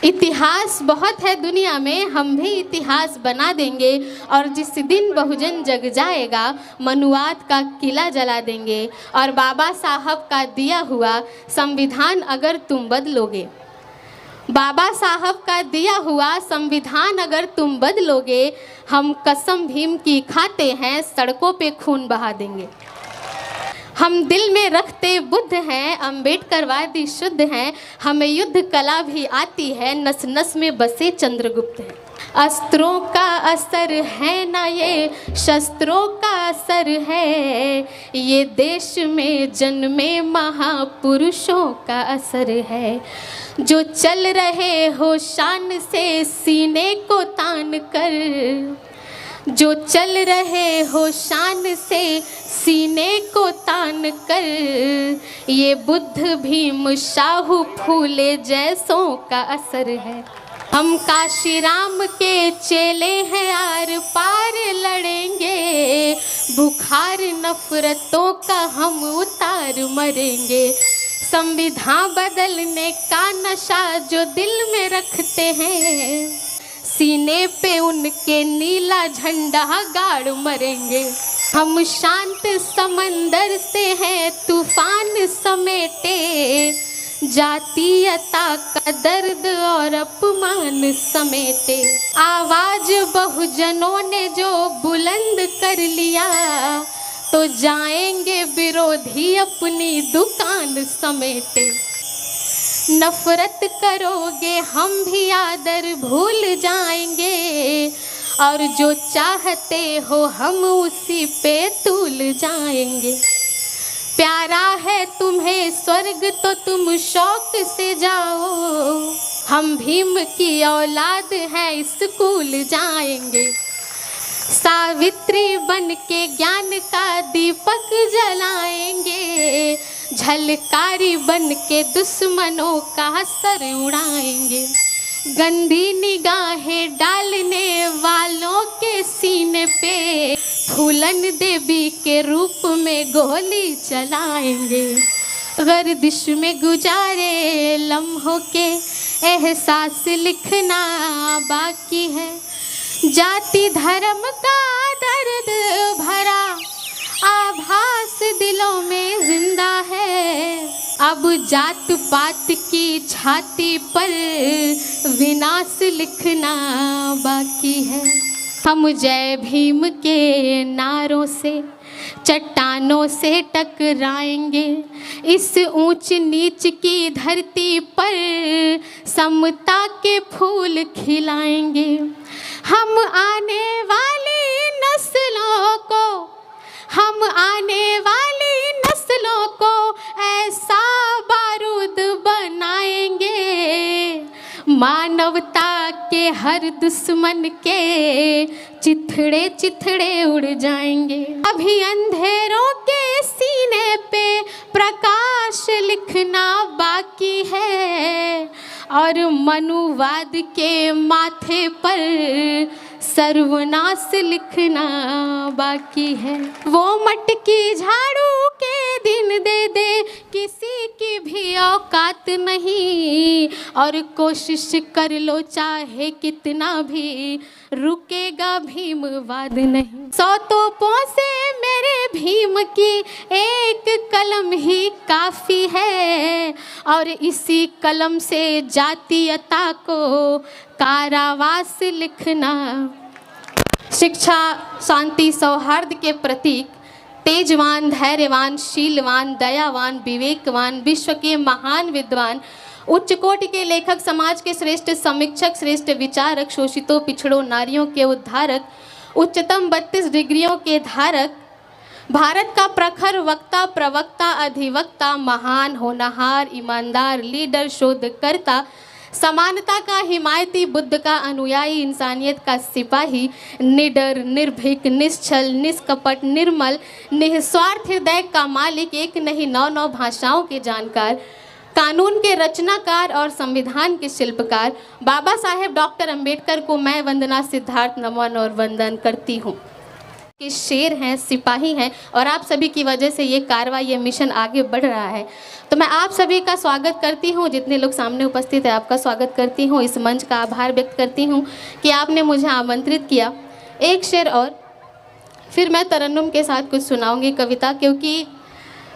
इतिहास बहुत है दुनिया में, हम भी इतिहास बना देंगे। और जिस दिन बहुजन जग जाएगा, मनुवाद का किला जला देंगे। और बाबा साहब का दिया हुआ संविधान अगर तुम बदलोगे, बाबा साहब का दिया हुआ संविधान अगर तुम बदलोगे, हम कसम भीम की खाते हैं, सड़कों पे खून बहा देंगे। हम दिल में रखते बुद्ध हैं, अम्बेडकरवादी शुद्ध हैं, हमें युद्ध कला भी आती है, नस नस में बसे चंद्रगुप्त हैं। अस्त्रों का असर है ना ये शस्त्रों का असर है, ये देश में जन्मे महापुरुषों का असर है। जो चल रहे हो शान से सीने को तान कर, जो चल रहे हो शान से सीने को तान कर, ये बुद्ध भीम शाहू फूले जैसों का असर है। हम काशी राम के चेले हैं, आर पार लड़ेंगे, बुखार नफरतों का हम उतार मरेंगे। संविधान बदलने का नशा जो दिल में रखते हैं, सीने पे उनके नीला झंडा गाड़ मरेंगे। हम शांत समंदर से हैं तूफान समेटे, जातीयता का दर्द और अपमान समेटे। आवाज बहुजनों ने जो बुलंद कर लिया, तो जाएंगे विरोधी अपनी दुकान समेटे। नफरत करोगे हम भी आदर भूल जाएंगे, और जो चाहते हो हम उसी पे तुल जाएंगे। प्यारा है तुम्हें स्वर्ग तो तुम शौक से जाओ, हम भीम की औलाद हैं स्कूल जाएंगे। सावित्री बन के ज्ञान का दीपक जलाएंगे, झलकारी बन के दुश्मनों का सर उड़ाएंगे। गंदी निगाहें डालने वालों के सीने पे, फूलन देवी के रूप में गोली चलाएंगे। गर्दिश में गुजारे लम्हों के एहसास लिखना बाकी है, जाति धर्म का दर्द भरा आभास दिलों में जिंदा है। अब जात पात की छाती पर विनाश लिखना बाकी है। हम जय भीम के नारों से चट्टानों से टकराएंगे, इस ऊंच नीच की धरती पर समता के फूल खिलाएंगे। हम आने वाली नस्लों को, हम आने वाली नस्लों को ऐसा बारूद बनाएंगे, मानवता के हर दुश्मन के चिथड़े चिथड़े उड़ जाएंगे। अभी अंधेरों के सीने पे प्रकाश लिखना बाकी है, और मनुवाद के माथे पर सर्वनाश लिखना बाकी है। वो मटकी झाड़ू के दिन दे दे, किसी की भी औकात नहीं, और कोशिश कर लो चाहे कितना भी, रुकेगा भीमवाद नहीं। 100 तोपों से मेरे भीम की एक कलम ही काफ़ी है, और इसी कलम से जातीयता को कारावास लिखना। शिक्षा शांति सौहार्द के प्रतीक, तेजवान धैर्यवान शीलवान दयावान विवेकवान विश्व के महान विद्वान, उच्च कोटि के लेखक, समाज के श्रेष्ठ समीक्षक, श्रेष्ठ विचारक, शोषितों पिछड़ों नारियों के उद्धारक, उच्चतम 32 डिग्रियों के धारक, भारत का प्रखर वक्ता प्रवक्ता अधिवक्ता, महान होनहार ईमानदार लीडर शोधकर्ता, समानता का हिमायती, बुद्ध का अनुयायी, इंसानियत का सिपाही, निडर निर्भीक निश्चल निष्कपट निर्मल निस्वार्थ हृदय का मालिक, एक नहीं 9 भाषाओं के जानकार, कानून के रचनाकार और संविधान के शिल्पकार बाबा साहेब डॉक्टर अंबेडकर को मैं वंदना सिद्धार्थ नमन और वंदन करती हूँ। के शेर हैं, सिपाही हैं और आप सभी की वजह से ये कार्रवाई, ये मिशन आगे बढ़ रहा है। तो मैं आप सभी का स्वागत करती हूँ, जितने लोग सामने उपस्थित हैं आपका स्वागत करती हूँ। इस मंच का आभार व्यक्त करती हूँ कि आपने मुझे आमंत्रित किया। एक शेर और फिर मैं तरन्नुम के साथ कुछ सुनाऊंगी कविता, क्योंकि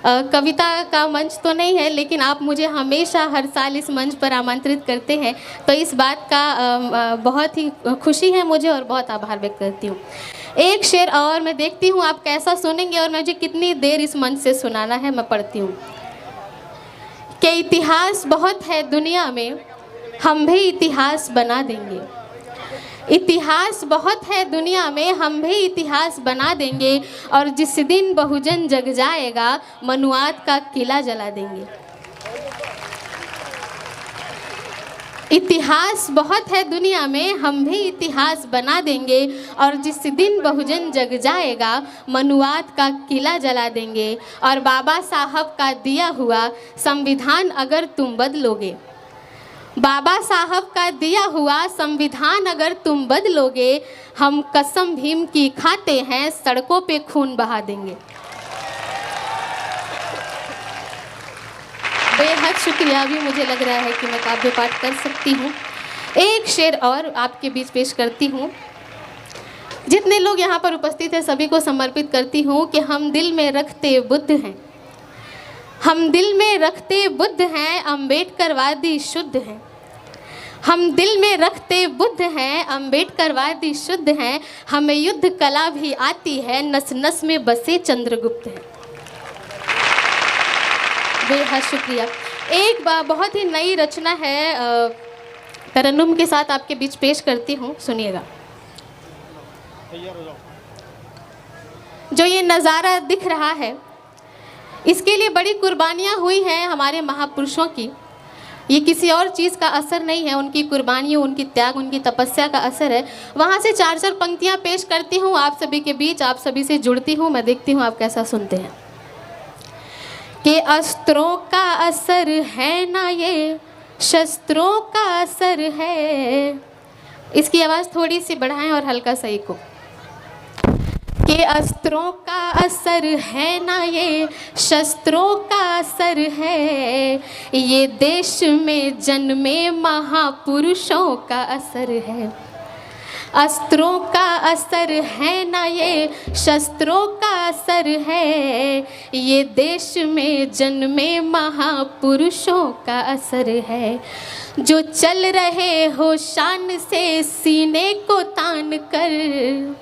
कविता का मंच तो नहीं है, लेकिन आप मुझे हमेशा हर साल इस मंच पर आमंत्रित करते हैं, तो इस बात का बहुत ही खुशी है मुझे और बहुत आभार व्यक्त करती हूँ। एक शेर और मैं देखती हूँ आप कैसा सुनेंगे और मुझे कितनी देर इस मंच से सुनाना है। मैं पढ़ती हूँ कि इतिहास बहुत है दुनिया में, हम भी इतिहास बना देंगे। इतिहास बहुत है दुनिया में, हम भी इतिहास बना देंगे और जिस दिन बहुजन जग जाएगा मनुवाद का किला जला देंगे। इतिहास बहुत है दुनिया में, हम भी इतिहास बना देंगे और जिस दिन बहुजन जग जाएगा मनुवाद का किला जला देंगे। और बाबा साहब का दिया हुआ संविधान अगर तुम बदलोगे, बाबा साहब का दिया हुआ संविधान अगर तुम बदलोगे, हम कसम भीम की खाते हैं, सड़कों पे खून बहा देंगे। बेहद शुक्रिया। अभी मुझे लग रहा है कि मैं काव्य पाठ कर सकती हूँ। एक शेर और आपके बीच पेश करती हूँ। जितने लोग यहाँ पर उपस्थित हैं सभी को समर्पित करती हूँ कि हम दिल में रखते बुद्ध हैं, हम दिल में रखते बुद्ध हैं, अम्बेडकरवादी शुद्ध हैं। हम दिल में रखते बुद्ध हैं, अम्बेडकरवादी शुद्ध हैं। हमें युद्ध कला भी आती है, नस नस में बसे चंद्रगुप्त हैं। बेहद शुक्रिया। एक बहुत ही नई रचना है, तरन्नुम के साथ आपके बीच पेश करती हूँ, सुनिएगा। जो ये नज़ारा दिख रहा है, इसके लिए बड़ी कुर्बानियाँ हुई हैं हमारे महापुरुषों की। ये किसी और चीज़ का असर नहीं है, उनकी कुर्बानियों, उनकी त्याग, उनकी तपस्या का असर है। वहाँ से चार चार पंक्तियाँ पेश करती हूँ आप सभी के बीच, आप सभी से जुड़ती हूँ। मैं देखती हूँ आप कैसा सुनते हैं। कि अस्त्रों का असर है ना ये, शस्त्रों का असर है। इसकी आवाज़ थोड़ी सी बढ़ाएं और हल्का सा इको। कि अस्त्रों का असर है ना ये, शस्त्रों का असर है। ये देश में जन्मे महापुरुषों का असर है। अस्त्रों का असर है ना ये, शस्त्रों का असर है। ये देश में जन्मे महापुरुषों का असर है। जो चल रहे हो शान से सीने को तान कर,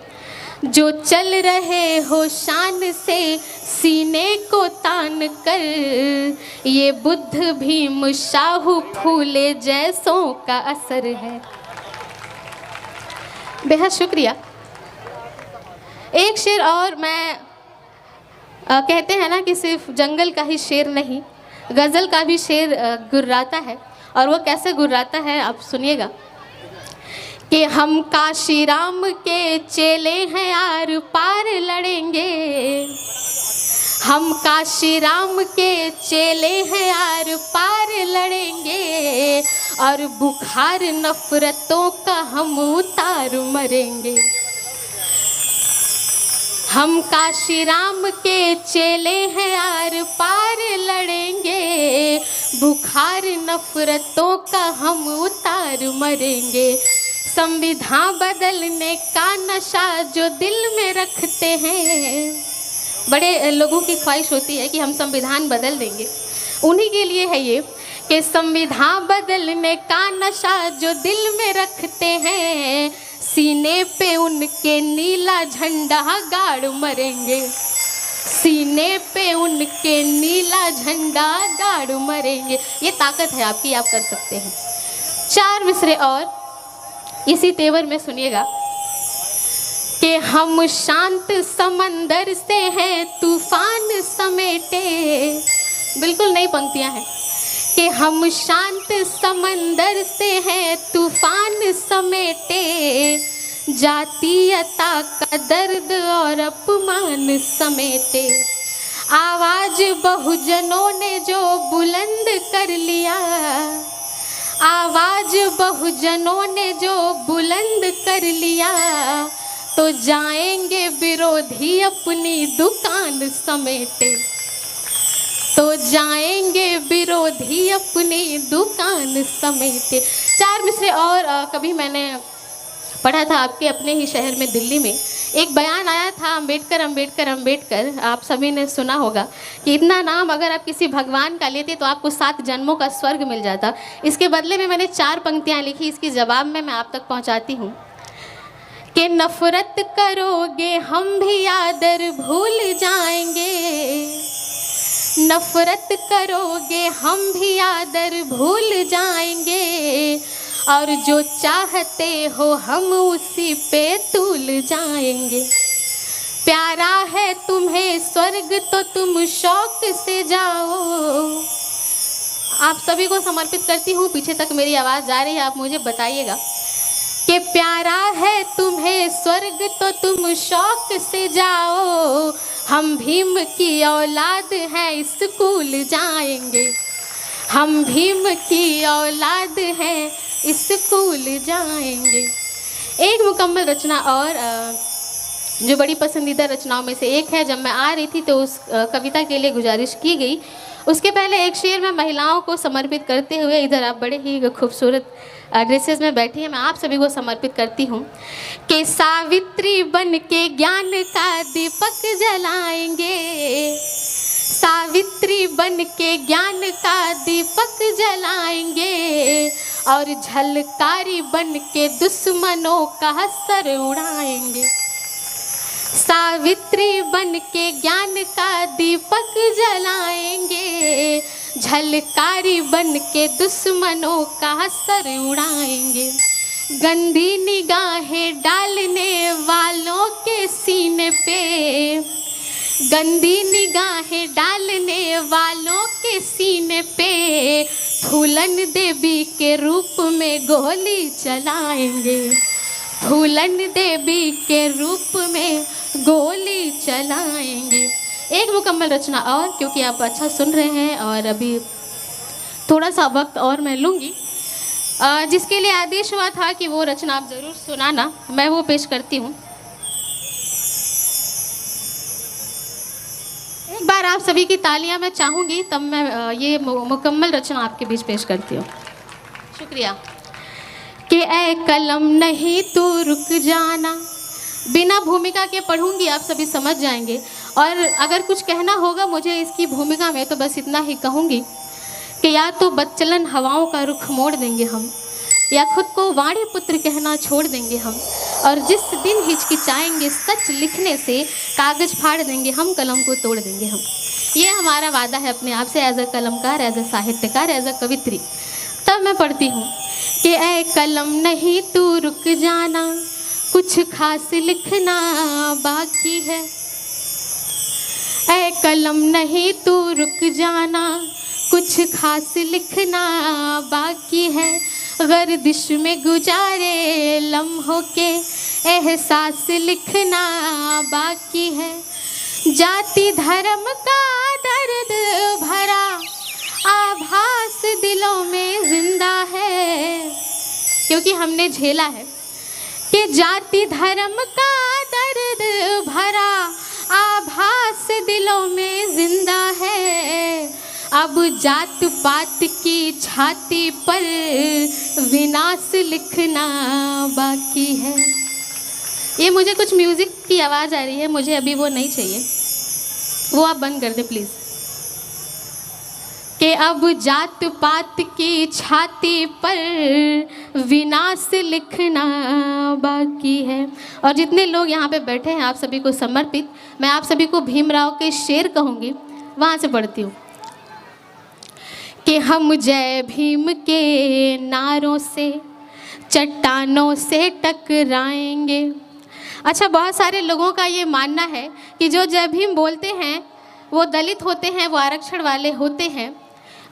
जो चल रहे हो शान से सीने को तान कर। ये बुद्ध भीम शाहू फूले जैसों का असर है। बेहद शुक्रिया। एक शेर और मैं कहते हैं ना कि सिर्फ जंगल का ही शेर नहीं, गज़ल का भी शेर गुर्राता है। और वो कैसे गुर्राता है आप सुनिएगा। कि हम काशी राम के चेले हैं, आर पार लड़ेंगे। हम काशी राम के चेले हैं, आर पार लड़ेंगे। और बुखार नफरतों का हम उतार मरेंगे। हम काशी राम के चेले हैं, आर पार लड़ेंगे। बुखार नफरतों का हम उतार मरेंगे। संविधान बदलने का नशा जो दिल में रखते हैं, बड़े लोगों की ख्वाहिश होती है कि हम संविधान बदल देंगे। उन्हीं के लिए है ये कि संविधान बदलने का नशा जो दिल में रखते हैं, सीने पे उनके नीला झंडा गाड़ मरेंगे। सीने पे उनके नीला झंडा गाड़ मरेंगे। ये ताकत है आपकी, आप कर सकते हैं। चार मिसरे और इसी तेवर में सुनिएगा। कि हम शांत समंदर से हैं तूफान समेटे। बिल्कुल नई पंक्तियां हैं। कि हम शांत समंदर से हैं तूफान समेटे। जातीयता का दर्द और अपमान समेटे। आवाज बहुजनों ने जो बुलंद कर लिया, आवाज बहुजनों ने जो बुलंद कर लिया। तो जाएंगे विरोधी अपनी दुकान समेटे, तो जाएंगे विरोधी अपनी दुकान समेटे। चार मिसरे और कभी मैंने पढ़ा था आपके अपने ही शहर में दिल्ली में एक बयान आया था, अम्बेडकर अम्बेडकर अम्बेडकर। आप सभी ने सुना होगा कि इतना नाम अगर आप किसी भगवान का लेते तो आपको 7 जन्मों का स्वर्ग मिल जाता। इसके बदले में मैंने 4 पंक्तियाँ लिखी, इसकी जवाब में मैं आप तक पहुँचाती हूँ कि नफ़रत करोगे हम भी आदर भूल जाएंगे, नफ़रत करोगे हम भी आदर भूल जाएंगे, और जो चाहते हो हम उसी पे तुल जाएंगे। प्यारा है तुम्हें स्वर्ग तो तुम शौक से जाओ। आप सभी को समर्पित करती हूँ, पीछे तक मेरी आवाज़ जा रही है, आप मुझे बताइएगा कि प्यारा है तुम्हें स्वर्ग तो तुम शौक से जाओ, हम भीम की औलाद हैं स्कूल जाएंगे, हम भीम की औलाद हैं स्कूल जाएंगे। एक मुकम्मल रचना और जो बड़ी पसंदीदा रचनाओं में से एक है, जब मैं आ रही थी तो उस कविता के लिए गुजारिश की गई। उसके पहले एक शेर मैं महिलाओं को समर्पित करते हुए, इधर आप बड़े ही खूबसूरत ड्रेसेस में बैठी हैं, मैं आप सभी को समर्पित करती हूँ कि सावित्री बन के ज्ञान का दीपक जलाएंगे, सावित्री बन के ज्ञान का दीपक जलाएंगे, और झलकारी बन के दुश्मनों का सर उड़ाएंगे, सावित्री बन के ज्ञान का दीपक जलाएंगे, झलकारी बन के दुश्मनों का सर उड़ाएंगे। गंदी निगाहें डालने वालों के सीने पे, गंदी निगाहें डालने वालों के सीने पे फूलन देवी के रूप में गोली चलाएंगे, फूलन देवी के रूप में गोली चलाएंगे। एक मुकम्मल रचना और, क्योंकि आप अच्छा सुन रहे हैं और अभी थोड़ा सा वक्त और मैं लूँगी, जिसके लिए आदेश हुआ था कि वो रचना आप ज़रूर सुनाना, मैं वो पेश करती हूँ। एक बार आप सभी की तालियां मैं चाहूँगी, तब मैं ये मुकम्मल रचना आपके बीच पेश करती हूँ। शुक्रिया। कि ऐ कलम नहीं तू रुक जाना, बिना भूमिका के पढ़ूंगी, आप सभी समझ जाएंगे, और अगर कुछ कहना होगा मुझे इसकी भूमिका में तो बस इतना ही कहूँगी कि या तो बदचलन हवाओं का रुख मोड़ देंगे हम, या खुद को वाणी पुत्र कहना छोड़ देंगे हम, और जिस दिन हिचकिचाएंगे सच लिखने से कागज़ फाड़ देंगे हम, कलम को तोड़ देंगे हम। ये हमारा वादा है अपने आप से, एज अ कलमकार, एज अ साहित्यकार, एज अ कवित्री। तब मैं पढ़ती हूँ कि ऐ कलम नहीं तू रुक जाना, कुछ खास लिखना बाकी है, ऐ कलम नहीं तू रुक जाना, कुछ खास लिखना बाकी है, गर्दिश में गुजारे लम्हों के एहसास लिखना बाकी है, जाति धर्म का दर्द भरा आभास दिलों में जिंदा है, क्योंकि हमने झेला है कि जाति धर्म का दर्द भरा आभास दिलों में जिंदा है, अब जात पात की छाती पर विनाश लिखना बाकी है। ये मुझे कुछ म्यूज़िक की आवाज़ आ रही है, मुझे अभी वो नहीं चाहिए, वो आप बंद कर दें प्लीज़। कि अब जात पात की छाती पर विनाश लिखना बाकी है। और जितने लोग यहाँ पे बैठे हैं आप सभी को समर्पित, मैं आप सभी को भीमराव के शेर कहूँगी, वहाँ से पढ़ती हूँ कि हम जय भीम के नारों से चट्टानों से टकराएंगे। अच्छा, बहुत सारे लोगों का ये मानना है कि जो जय भीम बोलते हैं वो दलित होते हैं, वो आरक्षण वाले होते हैं,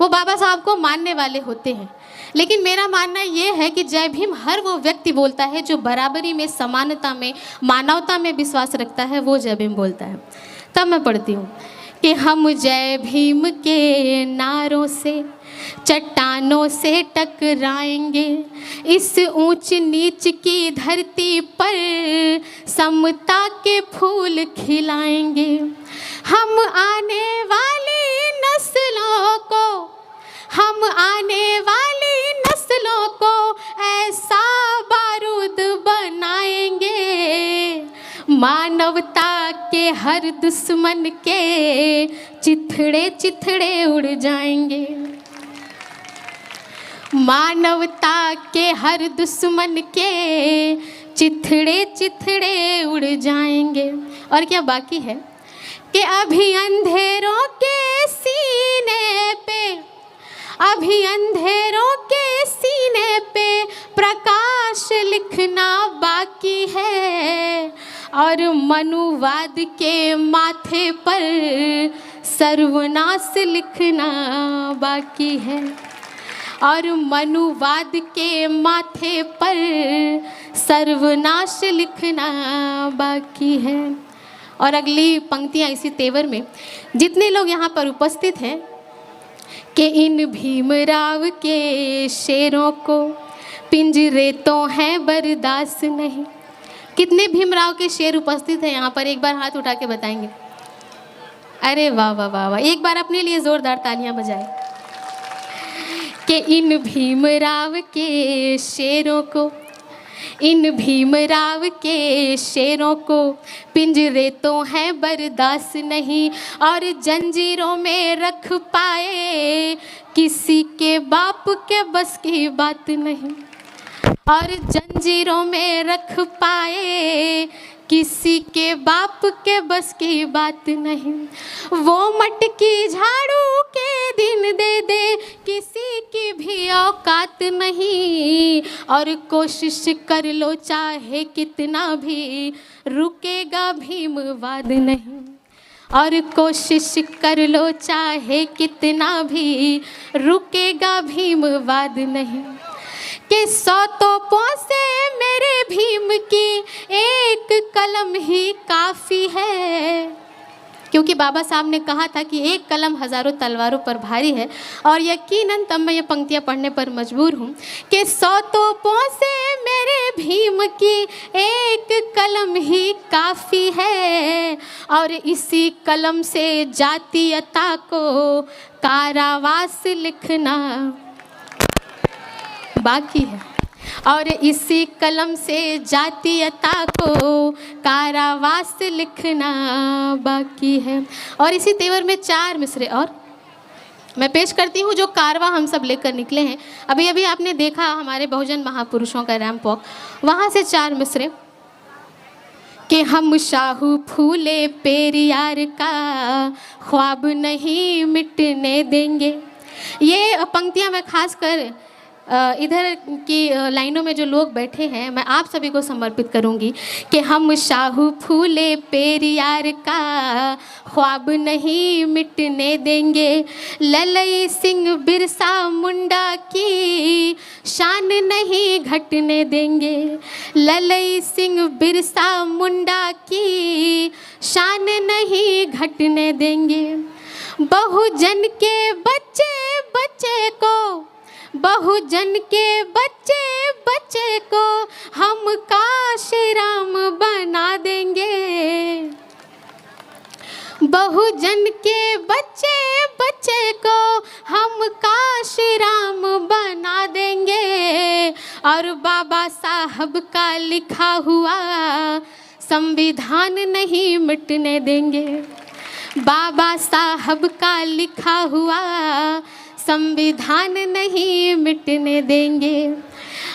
वो बाबा साहब को मानने वाले होते हैं। लेकिन मेरा मानना ये है कि जय भीम हर वो व्यक्ति बोलता है जो बराबरी में, समानता में, मानवता में विश्वास रखता है, वो जय भीम बोलता है। तब मैं पढ़ती हूँ कि हम जय भीम के नारों से चट्टानों से टकराएंगे। इस ऊंच नीच की धरती पर समता के फूल खिलाएंगे। हम आने वाली नस्लों को, हम आने वाली नस्लों को ऐसा बारूद बनाएंगे, मानवता के हर दुश्मन के चिथड़े चिथड़े उड़ जाएंगे। मानवता के हर दुश्मन के चिथड़े चिथड़े उड़ जाएंगे। और क्या बाकी है कि अभी अंधेरों के सीने पे, अभी अंधेरों के सीने पे प्रकाश लिखना बाकी है, और मनुवाद के माथे पर सर्वनाश लिखना बाकी है, और मनुवाद के माथे पर सर्वनाश लिखना बाकी है। और अगली पंक्तियाँ इसी तेवर में, जितने लोग यहाँ पर उपस्थित हैं कि इन भीमराव के शेरों को पिंजरे तो हैं बर्दाश्त नहीं। कितने भीमराव के शेर उपस्थित हैं यहाँ पर, एक बार हाथ उठा के बताएंगे। अरे वाह वाह वाह वाह, एक बार अपने लिए जोरदार तालियां बजाएं। कि इन भीमराव के शेरों को, इन भीमराव के शेरों को पिंजरे तो हैं बर्दाश्त नहीं, और जंजीरों में रख पाए किसी के बाप के बस की बात नहीं, और जंजीरों में रख पाए किसी के बाप के बस की बात नहीं। वो मटकी झाड़ू के दिन दे दे किसी की भी औकात नहीं, और कोशिश कर लो चाहे कितना भी रुकेगा भीमवाद नहीं, और कोशिश कर लो चाहे कितना भी रुकेगा भीमवाद नहीं। कि 100 तोपों से मेरे भीम की एक कलम ही काफ़ी है, क्योंकि बाबा साहब ने कहा था कि एक कलम हज़ारों तलवारों पर भारी है। और यकीनन तब मैं ये पंक्तियाँ पढ़ने पर मजबूर हूँ कि 100 तोपों से मेरे भीम की एक कलम ही काफ़ी है, और इसी कलम से जातीयता को कारावास लिखना बाकी है, और इसी कलम से जातीयता को कारावास लिखना बाकी है। और इसी तेवर में 4 मिसरे और मैं पेश करती हूँ जो कारवा हम सब लेकर निकले हैं। अभी अभी आपने देखा हमारे बहुजन महापुरुषों का रैंप वॉक, वहाँ से 4 मिसरे कि हम शाहू फूले पेरियार का ख्वाब नहीं मिटने देंगे। ये पंक्तियाँ मैं खास कर इधर की लाइनों में जो लोग बैठे हैं मैं आप सभी को समर्पित करूंगी कि हम शाहू फूले पेरियार का ख्वाब नहीं मिटने देंगे। ललई सिंह बिरसा मुंडा की शान नहीं घटने देंगे। ललई सिंह बिरसा मुंडा की शान नहीं घटने देंगे। बहुजन के बच्चे बच्चे को, बहुजन के बच्चे बच्चे को हम काशीराम बना देंगे। बहुजन के बच्चे बच्चे को हम काशीराम बना देंगे, और बाबा साहब का लिखा हुआ संविधान नहीं मिटने देंगे। बाबा साहब का लिखा हुआ संविधान नहीं मिटने देंगे।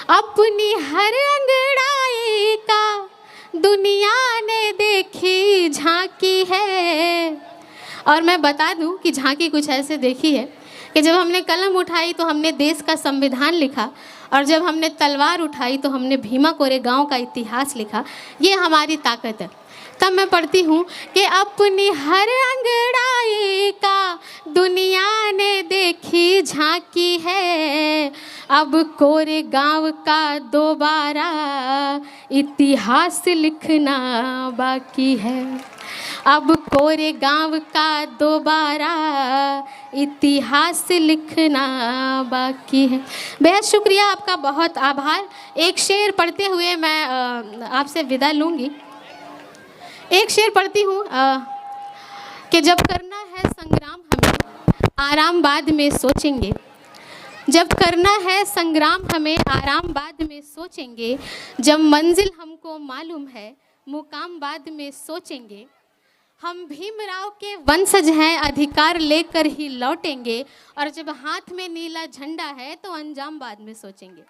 अपनी हर अंगड़ाई का दुनिया ने देखी झांकी है। और मैं बता दूं कि झांकी कुछ ऐसे देखी है कि जब हमने कलम उठाई तो हमने देश का संविधान लिखा, और जब हमने तलवार उठाई तो हमने भीमा कोरेगांव का इतिहास लिखा। ये हमारी ताकत है। तब मैं पढ़ती हूँ कि अपनी हर अंगड़ाई का दुनिया ने देखी झांकी है। अब कोरेगांव का दोबारा इतिहास लिखना बाकी है। अब कोरे गांव का दोबारा इतिहास लिखना बाकी है। बेहद शुक्रिया, आपका बहुत आभार। एक शेर पढ़ते हुए मैं आपसे विदा लूँगी। एक शेर पढ़ती हूँ कि जब करना है संग्राम हमें आराम बाद में सोचेंगे, जब करना है संग्राम हमें आराम बाद में सोचेंगे, जब मंजिल हमको मालूम है मुकाम बाद में सोचेंगे, हम भीमराव के वंशज हैं अधिकार लेकर ही लौटेंगे, और जब हाथ में नीला झंडा है तो अंजाम बाद में सोचेंगे।